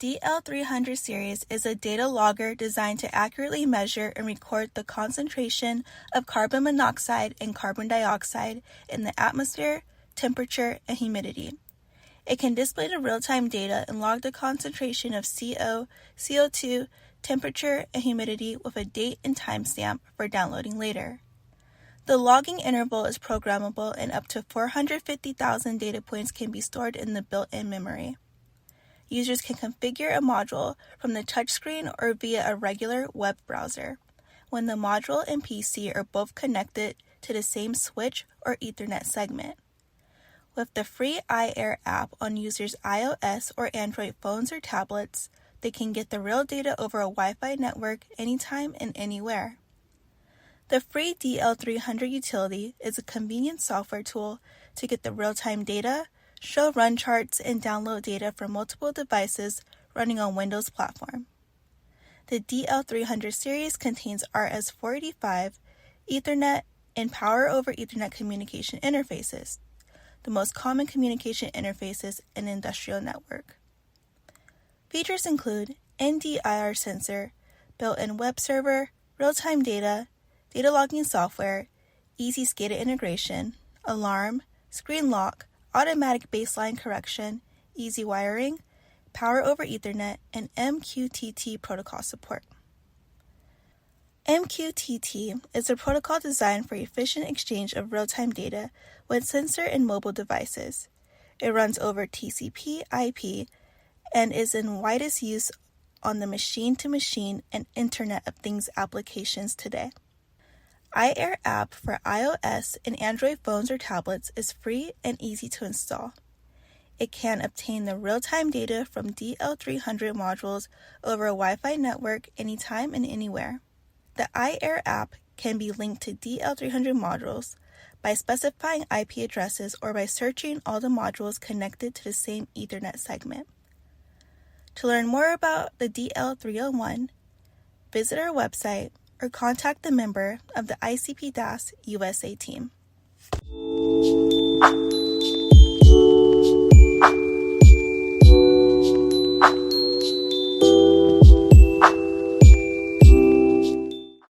DL-300 series is a data logger designed to accurately measure and record the concentration of carbon monoxide and carbon dioxide in the atmosphere, temperature, and humidity. It can display the real-time data and log the concentration of CO, CO2, temperature, and humidity with a date and timestamp for downloading later. The logging interval is programmable and up to 450,000 data points can be stored in the built-in memory. Users can configure a module from the touchscreen or via a regular web browser, when the module and PC are both connected to the same switch or Ethernet segment. With the free iAir app on users' iOS or Android phones or tablets, they can get the real data over a Wi-Fi network anytime and anywhere. The free DL-300 utility is a convenient software tool to get the real-time data, show run charts, and download data from multiple devices running on Windows platform. The DL-300 series contains RS-485, Ethernet, and Power over Ethernet communication interfaces, the most common communication interfaces in an industrial network. Features include NDIR sensor, built-in web server, real-time data logging software, easy SCADA integration, alarm, screen lock, automatic baseline correction, easy wiring, Power over Ethernet, and MQTT protocol support. MQTT is a protocol designed for efficient exchange of real-time data with sensor and mobile devices. It runs over TCP/IP and is in widest use on the machine-to-machine and Internet of Things applications today. iAir app for iOS and Android phones or tablets is free and easy to install. It can obtain the real-time data from DL-300 modules over a Wi-Fi network anytime and anywhere. The iAir app can be linked to DL-300 modules by specifying IP addresses or by searching all the modules connected to the same Ethernet segment. To learn more about the DL-301, visit our website or contact the member of the ICP-DAS USA team.